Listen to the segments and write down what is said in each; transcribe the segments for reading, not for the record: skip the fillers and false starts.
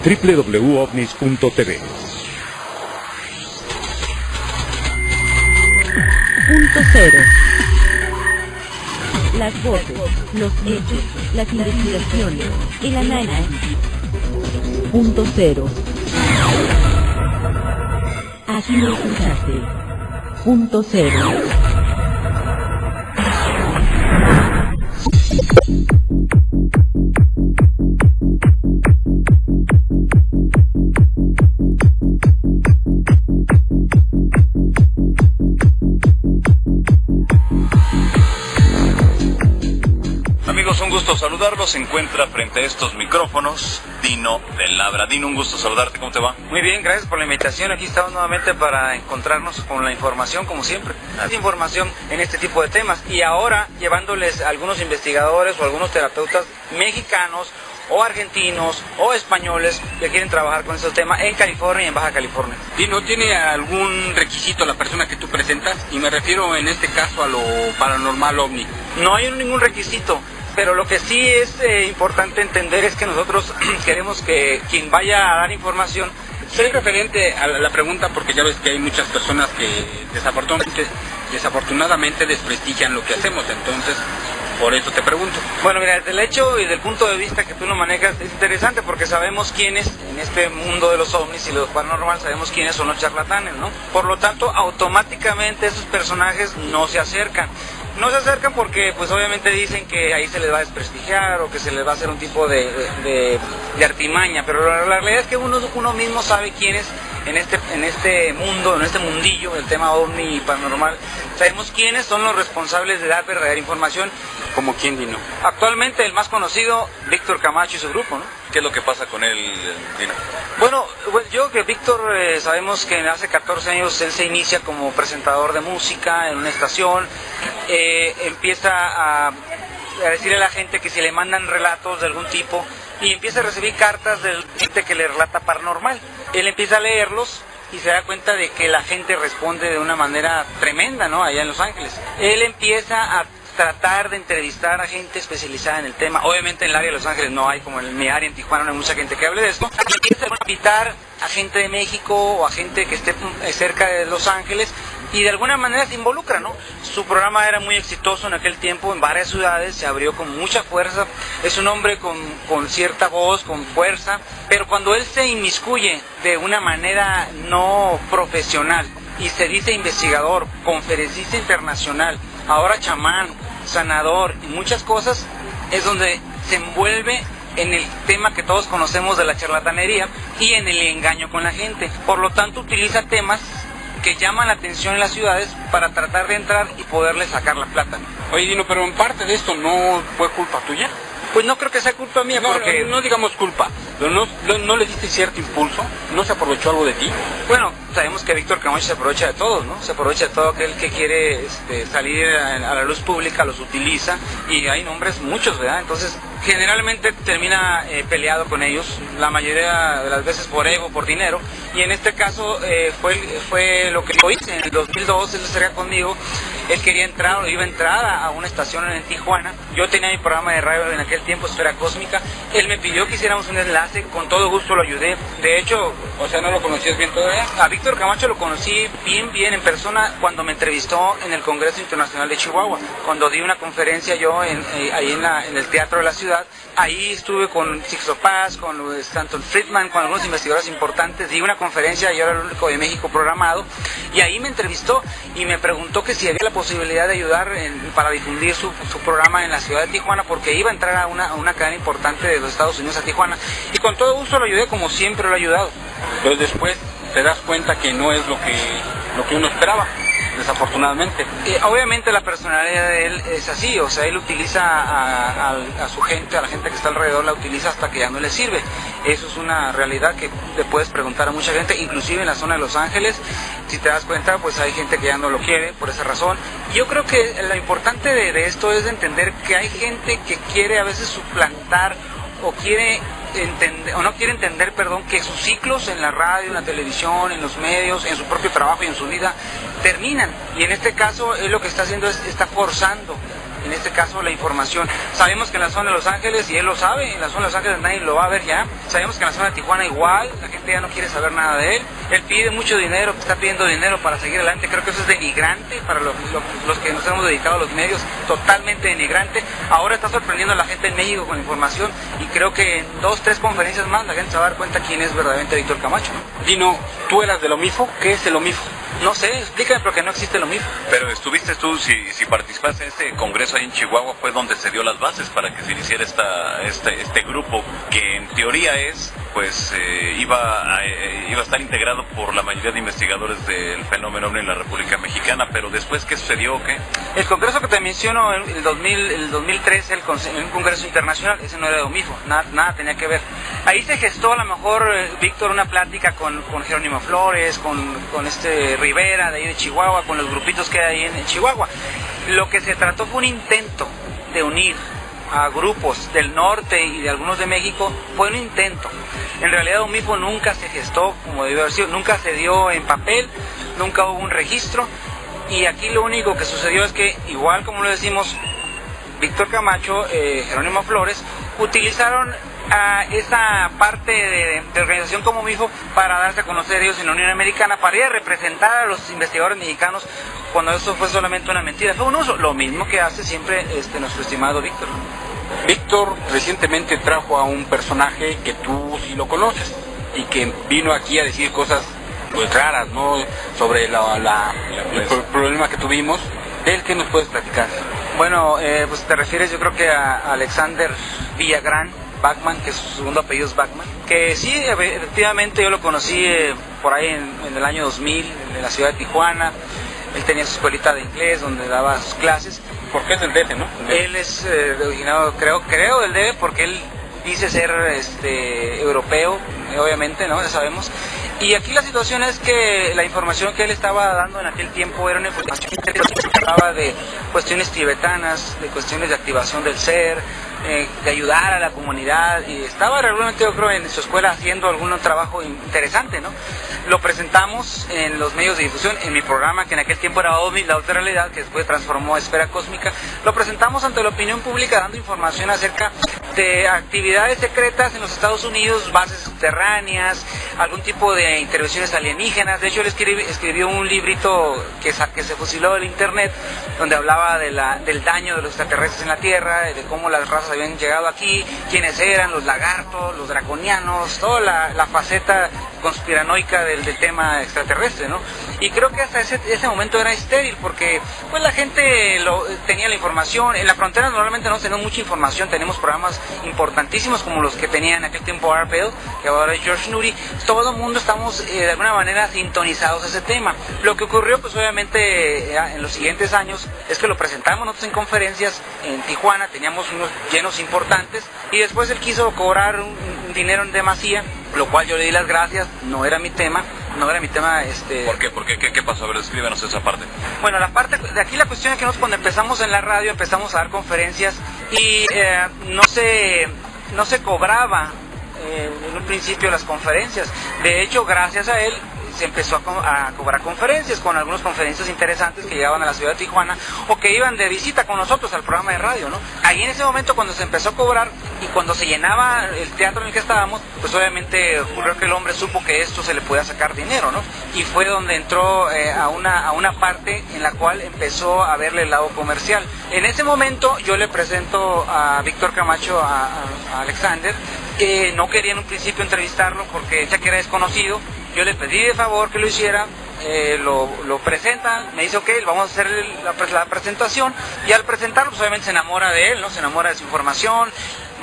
www.ovnis.tv. Punto cero. Las voces, los hechos, las investigaciones, el análisis. Punto cero. Aquí lo escuchaste. Punto cero. Amigos, un gusto saludarlos. Se encuentra frente a estos micrófonos Dino del Labra. Dino, un gusto saludarte. ¿Cómo te va? Muy bien, gracias por la invitación. Aquí estamos nuevamente para encontrarnos con la información, como siempre. Hay información en este tipo de temas. Y ahora llevándoles a algunos investigadores o algunos terapeutas mexicanos o argentinos o españoles que quieren trabajar con estos temas en California y en Baja California. Dino, ¿tiene algún requisito la persona que tú presentas? Y me refiero en este caso a lo paranormal ovni. No hay ningún requisito. Pero lo que sí es importante entender es que nosotros queremos que quien vaya a dar información... Soy referente a la pregunta porque ya ves que hay muchas personas que desafortunadamente desprestigian lo que hacemos, entonces por eso te pregunto. Bueno, mira, desde el hecho y del punto de vista que tú lo manejas es interesante porque sabemos quiénes, en este mundo de los ovnis y los paranormales, sabemos quiénes son los charlatanes, ¿no? Por lo tanto, automáticamente esos personajes no se acercan. No se acercan porque pues obviamente dicen que ahí se les va a desprestigiar o que se les va a hacer un tipo de artimaña, pero la realidad es que uno mismo sabe quiénes en este mundo, en este mundillo, el tema ovni y paranormal, sabemos quiénes son los responsables de dar verdadera información. ¿Como quién, Dino? Actualmente el más conocido, Víctor Camacho y su grupo, ¿no? ¿Qué es lo que pasa con él, Dino? Bueno, yo que Víctor, sabemos que hace 14 años él se inicia como presentador de música en una estación, empieza a decirle a la gente que si le mandan relatos de algún tipo y empieza a recibir cartas de gente que le relata paranormal. Él empieza a leerlos y se da cuenta de que la gente responde de una manera tremenda, ¿no? Allá en Los Ángeles. Él empieza a tratar de entrevistar a gente especializada en el tema. Obviamente en el área de Los Ángeles no hay, como en mi área en Tijuana no hay mucha gente que hable de esto. Empieza a invitar a gente de México o a gente que esté cerca de Los Ángeles y de alguna manera se involucra, ¿no? Su programa era muy exitoso en aquel tiempo en varias ciudades, se abrió con mucha fuerza, es un hombre con cierta voz, con fuerza, pero cuando él se inmiscuye de una manera no profesional y se dice investigador, conferencista internacional, ahora chamán, sanador y muchas cosas, es donde se envuelve en el tema que todos conocemos de la charlatanería y en el engaño con la gente. Por lo tanto, utiliza temas que llaman la atención en las ciudades para tratar de entrar y poderle sacar la plata. Oye, Dino, pero en parte de esto no fue culpa tuya. Pues no creo que sea culpa mía, porque... No digamos culpa, pero no le diste cierto impulso, ¿no se aprovechó algo de ti? Bueno, sabemos que Víctor Camacho se aprovecha de todos, ¿no? Se aprovecha de todo aquel que quiere salir a la luz pública, los utiliza, y hay nombres muchos, ¿verdad? Entonces, generalmente termina peleado con ellos, la mayoría de las veces por ego, por dinero, y en este caso fue lo que yo hice. En el 2002 él estaría conmigo, él quería entrar, o iba a entrar a una estación en Tijuana, yo tenía mi programa de radio en aquel tiempo, Esfera Cósmica, él me pidió que hiciéramos un enlace, con todo gusto lo ayudé, de hecho... O sea, ¿no lo conocías bien todavía? A Víctor Camacho lo conocí bien en persona cuando me entrevistó en el Congreso Internacional de Chihuahua, cuando di una conferencia yo ahí en el Teatro de la Ciudad. Ahí estuve con Sixto Paz, con Stanton Friedman, con algunos investigadores importantes, di una conferencia, yo era el único de México programado, y ahí me entrevistó y me preguntó que si había la posibilidad de ayudar para difundir su programa en la ciudad de Tijuana, porque iba a entrar a una cadena importante de los Estados Unidos a Tijuana, y con todo gusto lo ayudé como siempre lo he ayudado. Pero después te das cuenta que no es lo que uno esperaba, desafortunadamente. Obviamente la personalidad de él es así, o sea, él utiliza a su gente, a la gente que está alrededor, la utiliza hasta que ya no le sirve. Eso es una realidad que le puedes preguntar a mucha gente, inclusive en la zona de Los Ángeles. Si te das cuenta, pues hay gente que ya no lo quiere por esa razón. Yo creo que lo importante de esto es entender que hay gente que quiere a veces suplantar o no quiere entender, que sus ciclos en la radio, en la televisión, en los medios, en su propio trabajo y en su vida terminan. Y en este caso él lo que está haciendo está forzando en este caso la información. Sabemos que en la zona de Los Ángeles, y él lo sabe, en la zona de Los Ángeles nadie lo va a ver ya. Sabemos que en la zona de Tijuana igual, la gente ya no quiere saber nada de él. Él pide mucho dinero, está pidiendo dinero para seguir adelante. Creo que eso es denigrante para los que nos hemos dedicado a los medios, totalmente denigrante. Ahora está sorprendiendo a la gente en México con información, y creo que en 2, 3 conferencias más la gente se va a dar cuenta quién es verdaderamente Víctor Camacho, ¿no? Dino, ¿tú eras del OMIFO? ¿Qué es el OMIFO? No sé, explícame porque no existe lo mismo. Pero estuviste tú, si participaste en este congreso ahí en Chihuahua, fue donde se dio las bases para que se iniciara este grupo, que en teoría iba a estar integrado por la mayoría de investigadores del fenómeno OVNI en la República Mexicana, pero después, ¿qué sucedió o qué? El congreso que te menciono, el 2003, un congreso internacional, ese no era de OMIFO, nada tenía que ver. Ahí se gestó a lo mejor, Víctor, una plática con Jerónimo Flores, con este Rivera de ahí de Chihuahua, con los grupitos que hay en Chihuahua. Lo que se trató fue un intento de unir a grupos del norte y de algunos de México, fue un intento. En realidad OMIFO nunca se gestó como debió haber sido, nunca se dio en papel, nunca hubo un registro, y aquí lo único que sucedió es que, igual como lo decimos, Víctor Camacho, Jerónimo Flores, utilizaron a esa parte de organización como OMIFO para darse a conocer ellos en la Unión Americana, para ir a representar a los investigadores mexicanos, cuando eso fue solamente una mentira, fue un uso, lo mismo que hace siempre nuestro estimado Víctor. Víctor recientemente trajo a un personaje que tú sí lo conoces y que vino aquí a decir cosas pues raras, ¿no? Sobre el problema que tuvimos. ¿De él qué nos puedes platicar? Bueno, pues te refieres yo creo que a Alexander Villagrán Bachman, que su segundo apellido es Bachman, que sí, efectivamente yo lo conocí por ahí en el año 2000 en la ciudad de Tijuana. Él tenía su escuelita de inglés donde daba sus clases. Porque es del DF, ¿no? Él es originado, creo del DF, porque él dice ser europeo, obviamente, ¿no? Ya sabemos. Y aquí la situación es que la información que él estaba dando en aquel tiempo era una información que hablaba de cuestiones tibetanas, de cuestiones de activación del ser, de ayudar a la comunidad, y estaba realmente, yo creo, en su escuela haciendo algún trabajo interesante, ¿no? Lo presentamos en los medios de difusión, en mi programa, que en aquel tiempo era OVNI, la otra realidad, que después transformó a Esfera Cósmica. Lo presentamos ante la opinión pública, dando información acerca de actividades secretas en los Estados Unidos, bases subterráneas, algún tipo de intervenciones alienígenas. De hecho, él escribió un librito que se fusiló del internet, donde hablaba del daño de los extraterrestres en la Tierra, de cómo las razas habían llegado aquí, quiénes eran, los lagartos, los draconianos, toda la faceta conspiranoica del tema extraterrestre, ¿no? Y creo que hasta ese momento era estéril, porque pues la gente tenía la información. En la frontera normalmente no tenemos mucha información, tenemos programas importantísimos como los que tenía en aquel tiempo Art Bell, que ahora es George Noory. Todo el mundo estamos de alguna manera sintonizados a ese tema. Lo que ocurrió pues obviamente en los siguientes años es que lo presentamos nosotros en conferencias en Tijuana, teníamos unos llenos importantes, y después él quiso cobrar un dinero en demasía, lo cual yo le di las gracias. No era mi tema. ¿Por qué? ¿Qué pasó? A ver, escríbanos esa parte. Bueno, la parte de aquí, la cuestión es que nosotros, cuando empezamos en la radio, empezamos a dar conferencias y no se cobraba en un principio las conferencias. De hecho, gracias a él se empezó a cobrar conferencias, con algunos conferencias interesantes que llegaban a la ciudad de Tijuana o que iban de visita con nosotros al programa de radio, ¿no? Ahí en ese momento, cuando se empezó a cobrar y cuando se llenaba el teatro en el que estábamos, pues obviamente ocurrió que el hombre supo que esto se le podía sacar dinero, ¿no? Y fue donde entró a una parte en la cual empezó a verle el lado comercial. En ese momento yo le presento a Víctor Camacho, a Alexander, que no quería en un principio entrevistarlo porque ya que era desconocido. Yo le pedí de favor que lo hiciera, lo presentan, me dice ok, vamos a hacer la presentación, y al presentarlo pues obviamente se enamora de él, ¿no? Se enamora de su información.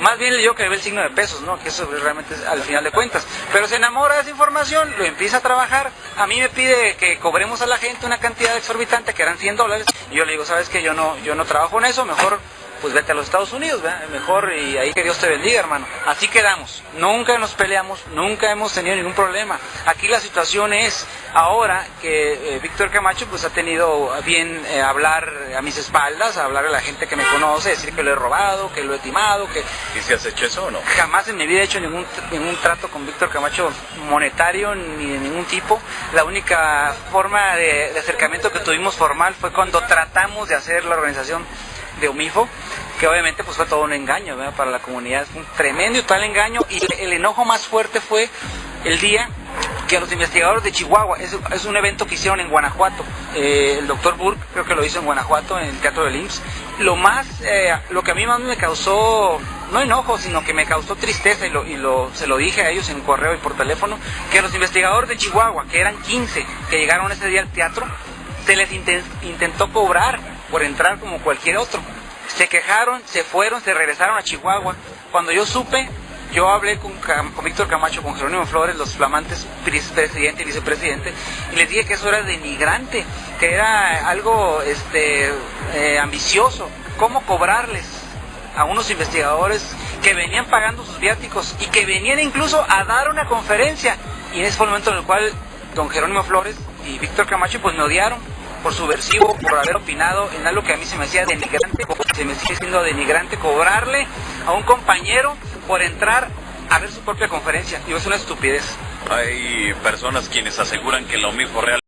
Más bien le digo que le ve el signo de pesos, ¿no? Que eso realmente es al final de cuentas. Pero se enamora de esa información, lo empieza a trabajar. A mí me pide que cobremos a la gente una cantidad exorbitante, que eran $100. Y yo le digo, ¿sabes qué? Yo no trabajo en eso, mejor pues vete a los Estados Unidos, ¿verdad? Mejor, y ahí que Dios te bendiga, hermano. Así quedamos. Nunca nos peleamos, nunca hemos tenido ningún problema. Aquí la situación es ahora que Víctor Camacho pues ha tenido bien hablar a mis espaldas, hablar a la gente que me conoce, decir que lo he robado, que lo he timado, que... ¿Y si has hecho eso o no? Jamás en mi vida he hecho ningún trato con Víctor Camacho monetario ni de ningún tipo. La única forma de acercamiento que tuvimos formal fue cuando tratamos de hacer la organización de OMIFO, que obviamente pues fue todo un engaño, ¿verdad? Para la comunidad, fue un tremendo y tal engaño, y el enojo más fuerte fue el día que a los investigadores de Chihuahua, es un evento que hicieron en Guanajuato, el doctor Burke creo que lo hizo en Guanajuato, en el Teatro del IMSS. Lo que a mí más me causó, no enojo, sino que me causó tristeza, se lo dije a ellos en correo y por teléfono, que los investigadores de Chihuahua, que eran 15, que llegaron ese día al teatro, se les intentó cobrar por entrar como cualquier otro. Se quejaron, se fueron, se regresaron a Chihuahua. Cuando yo supe, yo hablé con Víctor Camacho, con Jerónimo Flores, los flamantes presidente y vicepresidente, y les dije que eso era denigrante, que era algo ambicioso. ¿Cómo cobrarles a unos investigadores que venían pagando sus viáticos y que venían incluso a dar una conferencia? Y en ese fue el momento en el cual don Jerónimo Flores y Víctor Camacho pues me odiaron por subversivo, por haber opinado en algo que a mí se me hacía denigrante, se me sigue siendo denigrante cobrarle a un compañero por entrar a ver su propia conferencia. Y es una estupidez. Hay personas quienes aseguran que la OMIFO real